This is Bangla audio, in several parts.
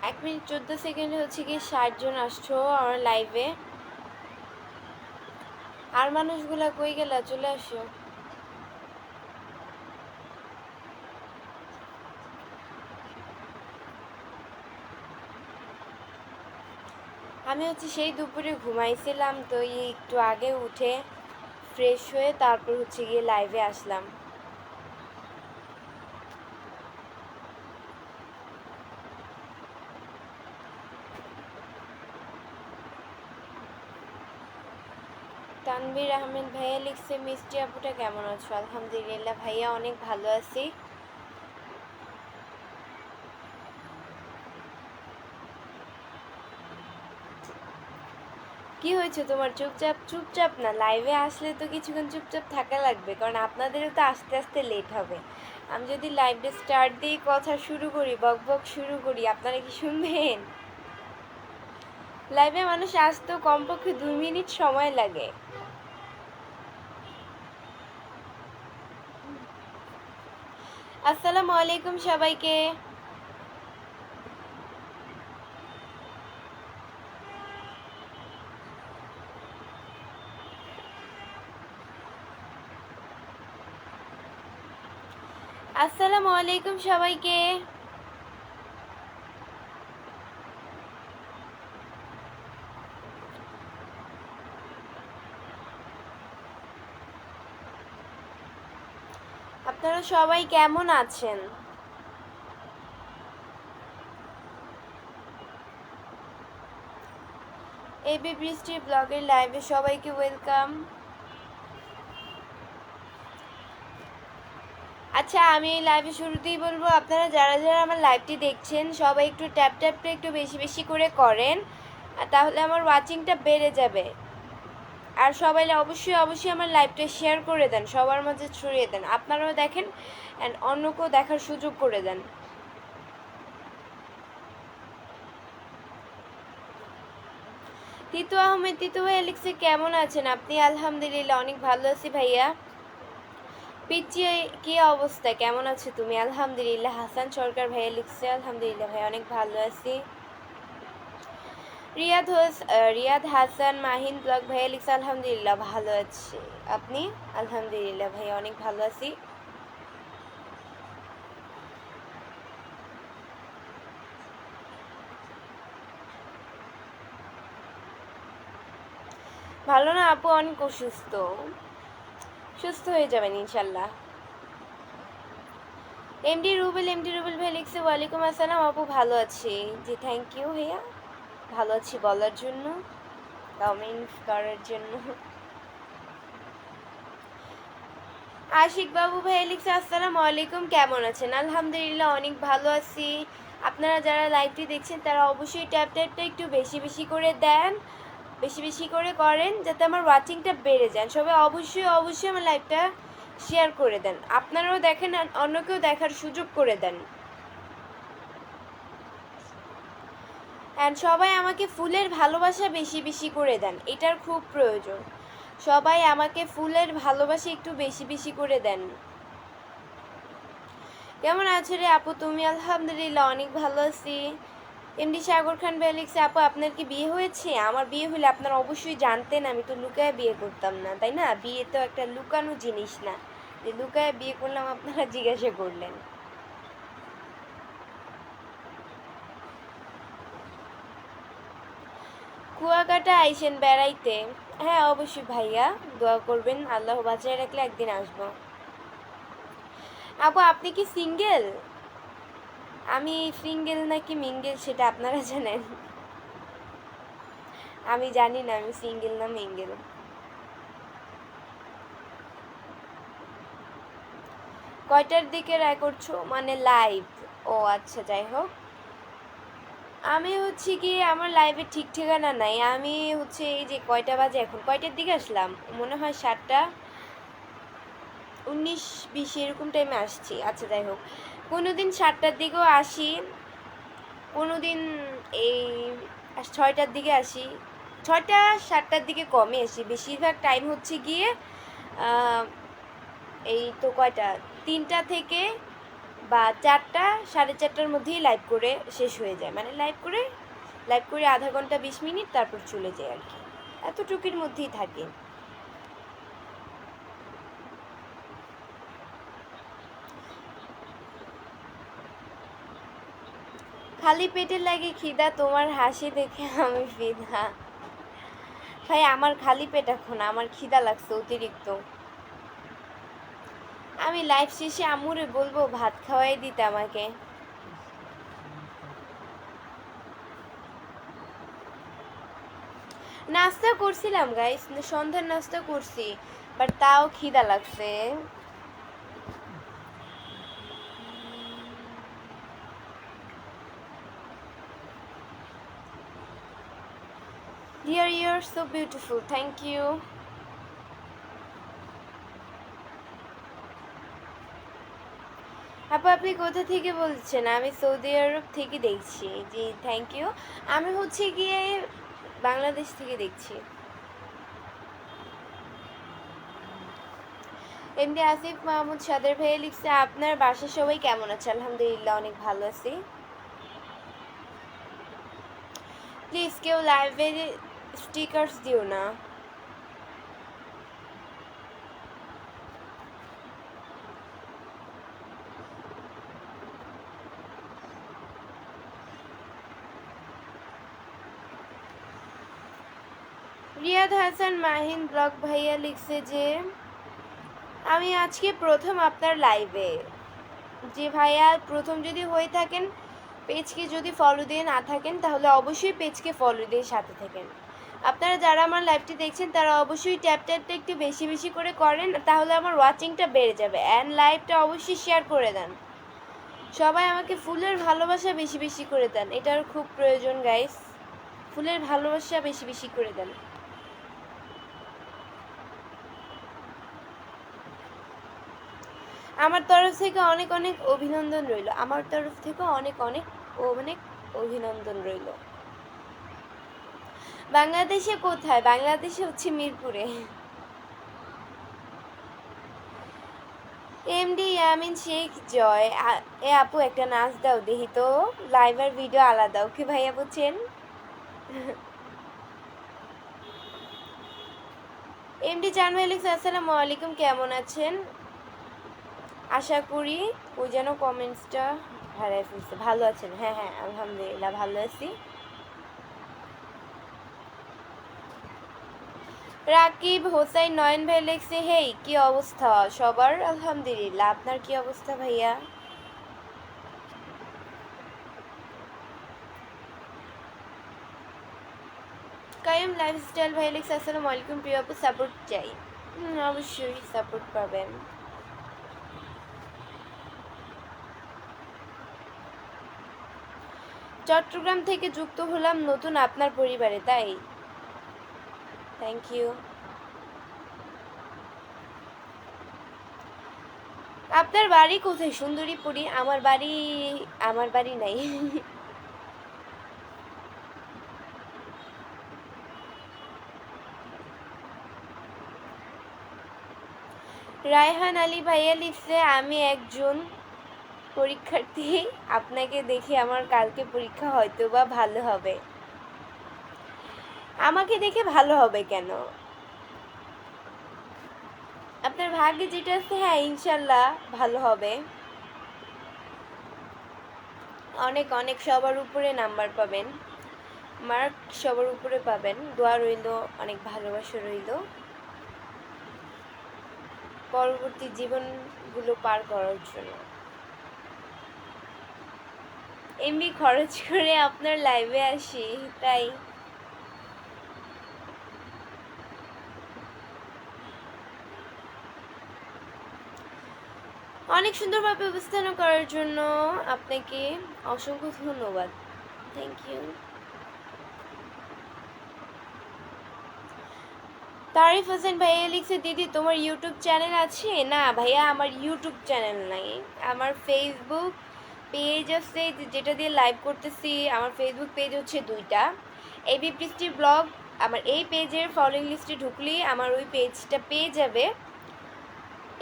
1 মিনিট 14 সেকেন্ডে হচ্ছে কি 60 জন আসছো আমার লাইভে। আর মানুষগুলা কই গেলা, চলে আসো। আমি হচ্ছে সেই দুপুরে ঘুমাইছিলাম, তো একটু আগে উঠে ফ্রেশ হয়ে তারপর হচ্ছে গিয়ে লাইভে আসলাম। তানভীর আহমেদ ভাইয়া লিখছে, মিষ্টি আপুটা কেমন আছো? আলহামদুলিল্লাহ ভাইয়া, অনেক ভালো আছি। কি হয়েছে তোমার? চুপচাপ চুপচাপ না, লাইভে আসলে তো কিছুক্ষণ চুপচাপ থাকা লাগবে, কারণ আপনাদেরও তো আস্তে আস্তে লেট হবে। আমি যদি লাইভটা স্টার্ট দিয়ে কথা শুরু করি, বক বক শুরু করি, আপনারা কি শুনবেন? লাইভে মানুষ আসতেও কমপক্ষে 2 মিনিট সময় লাগে। আসসালামু আলাইকুম সবাইকে। আসসালামু আলাইকুম সবাইকে। আপনারা সবাই কেমন আছেন? এবি বৃষ্টি ব্লগের লাইভে সবাইকে ওয়েলকাম। আচ্ছা, আমি এই লাইভে শুরুতেই বলবো, আপনারা যারা যারা আমার লাইভটি দেখছেন সবাই একটু ট্যাপ ট্যাপটা একটু বেশি বেশি করে করেন, আর তাহলে আমার ওয়াচিংটা বেড়ে যাবে। আর সবাই অবশ্যই অবশ্যই আমার লাইভটা শেয়ার করে দেন, সবার মাঝে ছড়িয়ে দেন, আপনারাও দেখেন অ্যান্ড অন্যকেও দেখার সুযোগ করে দেন। তিতু আহমেদ, তিতু ভাইয়া লিখছে, কেমন আছেন আপনি? আলহামদুলিল্লাহ অনেক ভালো আছি ভাইয়া। পিচ্ছি, কি অবস্থা, কেমন আছো তুমি? আলহামদুলিল্লাহ। হাসান সরকার ভাইয়া লিখছে, আলহামদুলিল্লাহ ভাইয়া অনেক ভালো আছি। রিয়াদ হাসান মাহিন ব্লগ ভাইয়া লিখছে, আলহামদুলিল্লাহ ভালো আছি। আপনি? আলহামদুলিল্লাহ ভাইয়া অনেক ভালো আছি। ভালো না আপু, অনেক অসুস্থ। সুস্থ হয়ে যাবেন ইনশাল্লাহ। এমডি রুবেল ভাই লিখছে, ওয়ালাইকুম আসসালাম আপু, ভালো আছি। জি থ্যাংক ইউ ভাইয়া, ভালো আছি বলার জন্য, কমেন্ট করার জন্য। আশিক বাবু ভাই লিখছে, আসসালামু আলাইকুম, কেমন আছেন? আলহামদুলিল্লাহ অনেক ভালো আছি। আপনারা যারা লাইভটি দেখছেন তারা অবশ্যই ট্যাপ ট্যাপটা একটু বেশি বেশি করে দেন, বেশি বেশি করে করেন, যাতে আমার ওয়াচিংটা বেড়ে যায়। সবাই অবশ্যই অবশ্যই আমার লাইভটা শেয়ার করে দেন, আপনারাও দেখেন আর অন্যকেও দেখার সুযোগ করে দেন। অ্যান্ড সবাই আমাকে ফুলের ভালোবাসা বেশি বেশি করে দেন, এটার খুব প্রয়োজন। সবাই আমাকে ফুলের ভালোবাসা একটু বেশি বেশি করে দেন। কেমন আছো রে আপু তুমি? আলহামদুলিল্লাহ অনেক ভালো আছি। এমডি সাগর খান ভাই লিখছে, আপু আপনার কি বিয়ে হয়েছে? আমার বিয়ে হলে আপনারা অবশ্যই জানতেন, আমি তো লুকায় বিয়ে করতাম না, তাই না? বিয়ে তো একটা লুকানো জিনিস না যে লুকায় বিয়ে করলাম আপনারা জিজ্ঞাসা করলেন। কুয়াকাটা আইসেন বেড়াইতে? হ্যাঁ অবশ্যই ভাইয়া, দোয়া করবেন, আল্লাহ বাঁচায় রাখলে একদিন আসবো। আপু আপনি কি সিঙ্গেল? আমি সিঙ্গেল নাকি মিঙ্গেল সেটা আপনারা জানেন, আমি জানি না আমি সিঙ্গেল না মিঙ্গেল। কয়টার দিকে রায় করছো মানে লাইভ? ও আচ্ছা, যাই হোক। আমি হচ্ছে কি আমার লাইভের ঠিক ঠিকানা নাই, আমি হচ্ছে এই যে কয়টা বাজে, এখন কয়টার দিকে আসলাম, মনে হয় 7টা 19-20 এরকম টাইমে আসছি। আচ্ছা যাই হোক, কোনো দিন 7টার দিকেও আসি, কোনো দিন এই 6টার দিকে আসি, 6টা 7টার দিকে কমে আসি, বেশিরভাগ টাইম হচ্ছে গিয়ে এই তো কয়টা 3টা থেকে বা 4টা 4:30টার মধ্যেই লাইভ করে শেষ হয়ে যায়, মানে লাইভ করে আধা ঘন্টা 20 মিনিট তারপর চলে যায় আর কি, এতটুকুর মধ্যেই থাকে। খালি পেটের লাগে খিদা, তোমার হাসি দেখে আমি ফিদা। ভাই আমার খালি পেট এখন, আমার খিদা লাগছে অতিরিক্ত। আমি লাইভ শেষে আম্মুরে বলবো ভাত খাওয়াই দিতে আমাকে। নাস্তা করছিলাম গাইস, সন্ধ্যার নাস্তা করছি, বাট তাও খিদা লাগছে। Dear, you're so beautiful. Thank you. আপু আপনি কোথা থেকে বলছেন? আমি সৌদি আরব থেকে দেখছি। জি থ্যাংক ইউ। আমি হচ্ছে গিয়ে বাংলাদেশ থেকে দেখছি। এমডি আসিফ মাহমুদ সাদের ভাইয়া লিখছে, আপনার বাসার সবাই কেমন আছে? আলহামদুলিল্লাহ অনেক ভালো আছি। প্লিজ কেউ লাইভে স্টিকার্স দিও না। রিয়াদ হাসান মাহিন ব্লগ ভাইয়া লিখছে যে আমি আজকে প্রথম আপনার লাইভে। যে ভাইয়া প্রথম যদি হয়ে থাকেন, পেজকে যদি ফলো দিয়ে না থাকেন তাহলে অবশ্যই পেজকে ফলো দিয়ে সাথে থাকেন। আপনারা যারা আমার লাইভটি দেখছেন তারা অবশ্যই ট্যাপটা একটু বেশি বেশি করে করেন, তাহলে আমার ওয়াচিংটা বেড়ে যাবে। অ্যান্ড লাইভটা অবশ্যই শেয়ার করে দেন। সবাই আমাকে ফুলের ভালোবাসা বেশি বেশি করে দেন, এটার খুব প্রয়োজন গাইস। ফুলের ভালোবাসা বেশি বেশি করে দেন। আমার তরফ থেকে অনেক অনেক অভিনন্দন রইল, আমার তরফ থেকে অনেক অনেক অনেক অভিনন্দন রইল। বাংলাদেশে কোথায়? বাংলাদেশে হচ্ছে মিরপুরে। এমডি ইয়ামিন শেখ জয়, এ আপু একটা নাচ দাও দেখি তো, লাইভ আর ভিডিও আলাদা, ওকে ভাইয়া বুঝছেন? এমডি জানভাই লিখছে, আসসালামু আলাইকুম, কেমন আছেন? আশা করি ওই যেন কমেন্টসটা হারাই ফেলছে। ভালো আছেন? হ্যাঁ হ্যাঁ আলহামদুলিল্লাহ ভালো আছি। রাকিব হোসাইন নয়ন ভাই লিখছে, হেই কি অবস্থা সবার? আলহামদুলিল্লাহ, আপনার কি অবস্থা ভাইয়া? কায়ুম লাইফস্টাইল ভাই লিখছে, আসসালামু আলাইকুম প্রিয় আপু, সাপোর্ট চাই। অবশ্যই সাপোর্ট পাবেন। চট্টগ্রাম থেকে যুক্ত হলাম নতুন আপনার পরিবারে, তাই থ্যাংক ইউ। আপনার বাড়ি কোথায়? সুন্দরীপুরি। আমার বাড়ি নাই। রায়হান আলী ভাইয়া লিখছে, আমি একজন পরীক্ষার্থী, আপনাকে দেখে আমার কালকে পরীক্ষা হয়তো বা ভালো হবে। আমাকে দেখে ভালো হবে কেন? আপনার ভাগ্যে যেটা আছে, হ্যাঁ ইনশাল্লাহ ভালো হবে। অনেক অনেক সবার উপরে নাম্বার পাবেন, মার্ক সবার উপরে পাবেন। দোয়া রইল, অনেক ভালোবাসা রইল পরবর্তী জীবনগুলো পার করার জন্য। এমবি খরচ করে আপনার লাইভে আসি, তাই অনেক সুন্দরভাবে উপস্থাপনা করার জন্য আপনাকে অসংখ্য ধন্যবাদ। Thank you. তারিফ হোসেন ভাইয়া লিখছে, দিদি তোমার ইউটিউব চ্যানেল আছে? না ভাইয়া, আমার ইউটিউব চ্যানেল নাই। আমার ফেসবুক পেজ আছে যেটা দিয়ে লাইভ করতেছি। আমার ফেসবুক পেজ হচ্ছে 2টা, এবি পৃষ্টি ব্লগ। আমার এই পেজের ফলোইং লিস্টে ঢুকলেই আমার ওই পেজটা পেয়ে যাবে।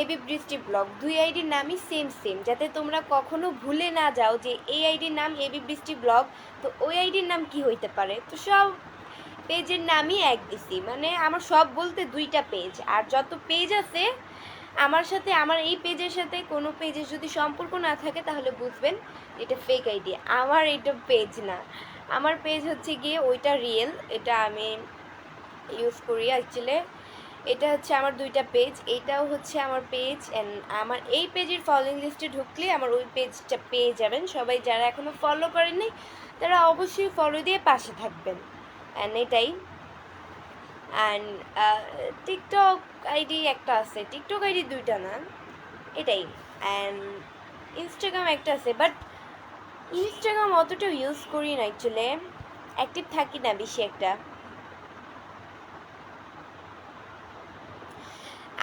এবি বৃষ্টি ব্লগ, দুই আইডির নামই সেম সেম, যাতে তোমরা কখনো ভুলে না যাও যে এই আইডির নাম এবি বৃষ্টি ব্লগ, তো ওই আইডির নাম কি হইতে পারে। তো সব পেজের নামই এক দিছি, মানে আমার সব বলতে দুইটা পেজ, আর যত পেজ আছে আমার সাথে, আমার এই পেজের সাথে কোনো পেজের যদি সম্পর্ক না থাকে তাহলে বুঝবেন এটা ফেক আইডি। আমার এটা পেজ না, আমার পেজ হচ্ছে গিয়ে ওইটা রিয়েল, এটা আমি ইউজ করি অ্যাকচুয়ালি। এটা হচ্ছে আমার দুইটা পেজ, এইটাও হচ্ছে আমার পেজ, অ্যান্ড আমার এই পেজের ফলোইং লিস্টে ঢুকলে আমার ওই পেজটা পেয়ে যাবেন। সবাই যারা এখনও ফলো করেননি তারা অবশ্যই ফলো দিয়ে পাশে থাকবেন, অ্যান্ড এটাই। অ্যান্ড টিকটক আইডি একটা আছে, টিকটক আইডি দুইটা না, এটাই। অ্যান্ড ইনস্টাগ্রাম একটা আছে, বাট ইনস্টাগ্রাম অতটা ইউজ করি না অ্যাকচুয়ালি, অ্যাক্টিভ থাকি না বেশি একটা।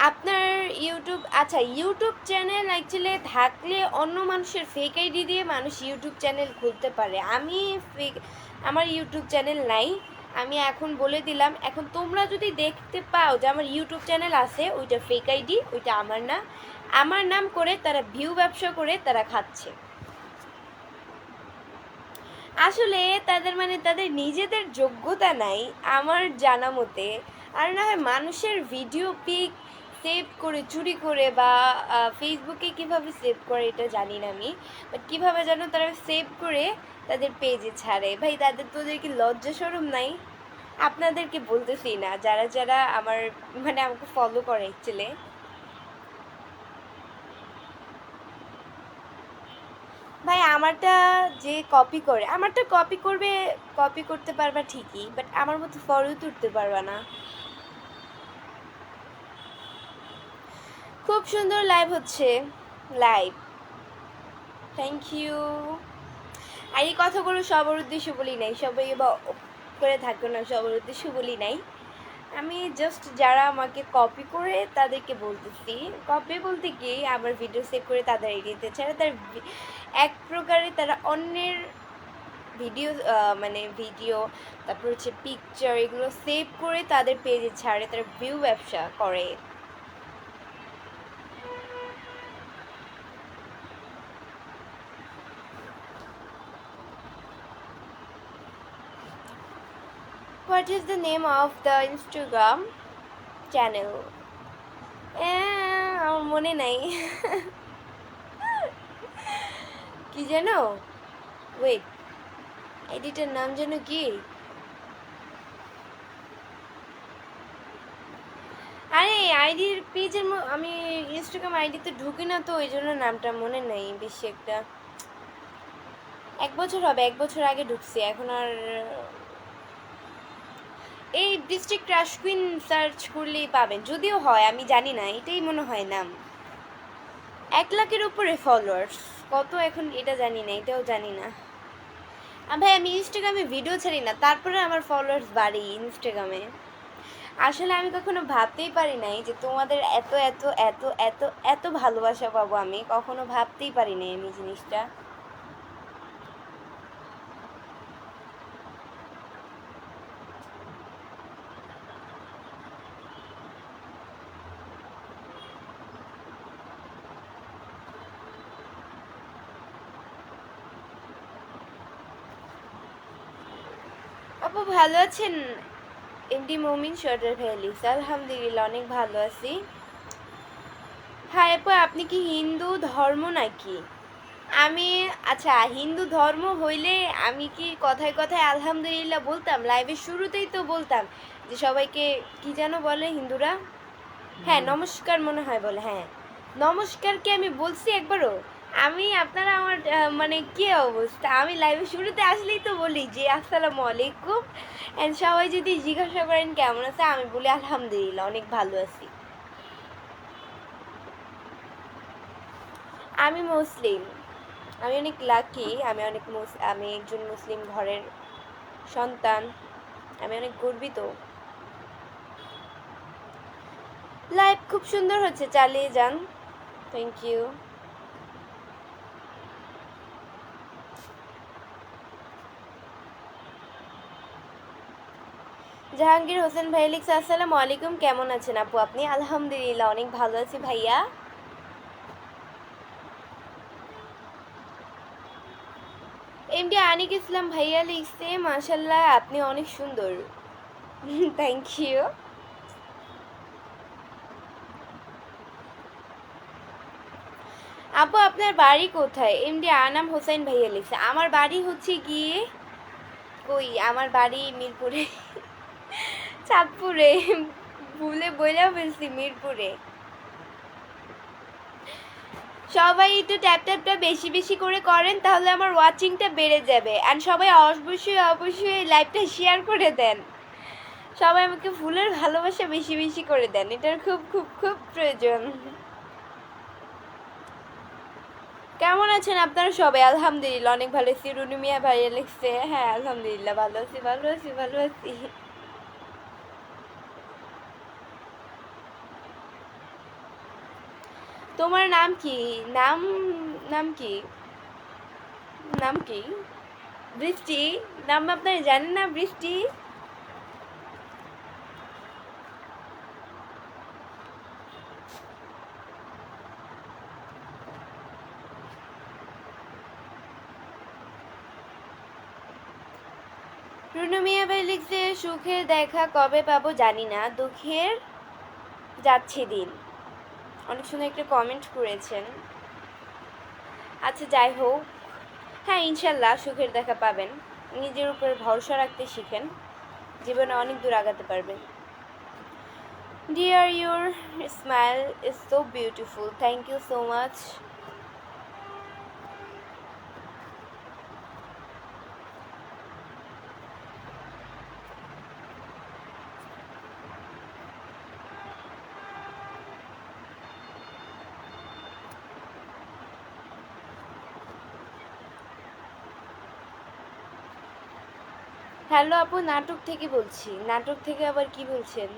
আপনার ইউটিউব, আচ্ছা ইউটিউব চ্যানেল অ্যাকচুয়ালি থাকলে অন্য মানুষের ফেক আইডি দিয়ে মানুষ ইউটিউব চ্যানেল খুলতে পারে। আমি ফেক, আমার ইউটিউব চ্যানেল নাই, আমি এখন বলে দিলাম। এখন তোমরা যদি দেখতে পাও যে আমার ইউটিউব চ্যানেল আছে, ওইটা ফেক আইডি, ওইটা আমার না। আমার নাম করে তারা ভিউ ব্যবসা করে তারা খাচ্ছে। আসলে তাদের মানে তাদের নিজেদের যোগ্যতা নাই আমার জানা মতে। আর না হয় মানুষের ভিডিও পিক সেভ করে চুরি করে, বা ফেসবুকে কিভাবে সেভ করে এটা জানি না আমি, বাট কীভাবে যেন তারা সেভ করে তাদের পেজে ছাড়ে। ভাই তাদের তো ওদেরকে লজ্জা শরম নাই? আপনাদেরকে বলতেছি না, যারা যারা আমার মানে আমাকে ফলো করে অ্যাকচুয়ালি। ভাই আমারটা যে কপি করে, আমারটা কপি করবে, কপি করতে পারবা ঠিকই, বাট আমার মতো ফলো তুলতে পারবা না। খুব সুন্দর লাইভ হচ্ছে, লাইভ, থ্যাংক ইউ। আর এই কথাগুলো সবার উদ্দেশ্য বলি নাই, সবাই বা করে থাকো না, সবার উদ্দেশ্য বলি নাই। আমি জাস্ট যারা আমাকে কপি করে তাদেরকে বলতেছি, কপি বলতে কি আমার ভিডিও সেভ করে তাদের এডিতে ছাড়া, তার এক প্রকারে তারা অন্যের ভিডিও, মানে ভিডিও, তারপর হচ্ছে পিকচার, এগুলো সেভ করে তাদের পেজে ছাড়ে, তারা ভিউ ব্যবসা করে। What is the name of the Instagram channel? আমার মনে নাই। কি জানো, ওয়েট, আইডিটার নাম যেন কি, আরে আইডির পেজের আমি ইনস্টাগ্রাম আইডিতে ঢুকি না, তো ওই জন্য নামটা মনে নেই বেশি একটা। 1 বছর হবে, 1 বছর আগে ঢুকছি, এখন আর। এই ডিস্ট্রিক্ট ক্রাশ কুইন সার্চ করলেই পাবেন, যদিও হয় আমি জানি না, এটাই মনে হয় নাম। 1 লাখের উপরে ফলোয়ার্স, কত এখন এটা জানি না, এটাও জানি না। ভাই আমি ইনস্টাগ্রামে ভিডিও ছাড়ি না, তারপরে আমার ফলোয়ার্স বাড়ে ইনস্টাগ্রামে। আসলে আমি কখনো ভাবতেই পারি নাই যে তোমাদের এত এত এত এত এত ভালোবাসা পাবো, আমি কখনো ভাবতেই পারি নাই আমি জিনিসটা। আপু ভালো আছেন? এমডি মমিন শর্টার ভ্যালিস, আলহামদুলিল্লাহ অনেক ভালো আছি। হ্যাঁ আপু, আপনি কি হিন্দু ধর্ম নাকি? আমি, আচ্ছা হিন্দু ধর্ম হইলে আমি কি কথায় কথায় আলহামদুলিল্লাহ বলতাম? লাইভের শুরুতেই তো বলতাম যে সবাইকে কি যেন বলে হিন্দুরা, হ্যাঁ নমস্কার মনে হয় বলে, হ্যাঁ নমস্কার কি আমি বলছি একবারও? আমি আপনারা আমার মানে কি অবস্থা, আমি লাইভের শুরুতে আসলেই তো বলি যে আসসালামু আলাইকুম, অ্যান্ড সবাই যদি জিজ্ঞাসা করেন কেমন আছে, আমি বলি আলহামদুলিল্লাহ অনেক ভালো আছি। আমি মুসলিম, আমি অনেক লাকি, আমি অনেক আমি একজন মুসলিম ঘরের সন্তান, আমি অনেক গর্বিত। লাইভ খুব সুন্দর হচ্ছে, চালিয়ে যান, থ্যাংক ইউ। জাহাঙ্গীর হোসেন ভাইয়া লিখছে আসসালামু আলাইকুম, কেমন আছেন আপু আপনি? আলহামদুলিল্লাহ অনেক ভালো আছি ভাইয়া। এমডি আনিক ইসলাম ভাইয়া লিখছে মাশাল্লাহ আপনি অনেক সুন্দর। Thank you. আপু আপনার বাড়ি কোথায়? এমডি আনাম হোসেন ভাইয়া লিখছে আমার বাড়ি হচ্ছে গিয়ে কই, আমার বাড়ি মিরপুরে। চাঁদপুরে, ভুলে বইলা ফেলছি মিরপুরে। সবাই একটু ট্যাপ ট্যাপটা বেশি বেশি করে করেন তাহলে আমার ওয়াচিংটা বেড়ে যাবে। অ্যান্ড সবাই অবশ্যই অবশ্যই লাইভটা শেয়ার করে দেন। সবাই আমাকে ফুলের ভালোবাসা বেশি বেশি করে দেন, এটার খুব খুব খুব প্রয়োজন। কেমন আছেন আপনারা সবাই? আলহামদুলিল্লাহ অনেক ভালো আছি। রুনু মিয়া ভাইয়া লিখছে হ্যাঁ আলহামদুলিল্লাহ ভালো আছি ভালো আছি ভালো আছি। তোমার নাম কি? নাম নাম কি? নাম কি? বৃষ্টি। নাম আপনারা জানেন না বৃষ্টি? রুনু মিয়া ভাই লিখছে সুখের দেখা কবে পাবো জানি না, দুঃখের যাচ্ছে দিন। অনেক সুন্দর একটা কমেন্ট করেছেন। আচ্ছা যাই হোক, হ্যাঁ ইনশাল্লাহ সুখের দেখা পাবেন। নিজের উপর ভরসা রাখতে শিখেন, জীবনে অনেক দূর আগাতে পারবেন। Dear your smile is so beautiful, thank you so much. Hello আপু, নাটক থেকে বলছি। নাটক থেকে আবার কি বলছেন?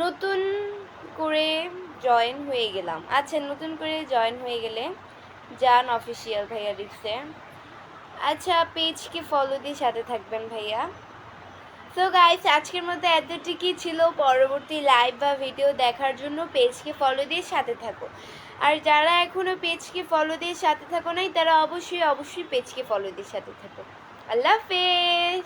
নতুন করে জয়েন হয়ে গেলাম। আচ্ছা নতুন করে জয়েন হয়ে গেলে জান অফিসিয়াল ভাইয়া লিখছে। আচ্ছা পেজকে ফলো দিয়ে সাথে থাকবেন ভাইয়া। সো গাইস আজকের মতো এতটুকুই ছিল। পরবর্তী লাইভ বা ভিডিও দেখার জন্য পেজকে ফলো দিয়ে সাথে থাকো। আর যারা এখনও পেজকে ফলো দিয়ে সাথে থাকো নাই তারা অবশ্যই অবশ্যই পেজকে ফলো দিয়ে সাথে থাকো। আল্লাহ হাফেজ।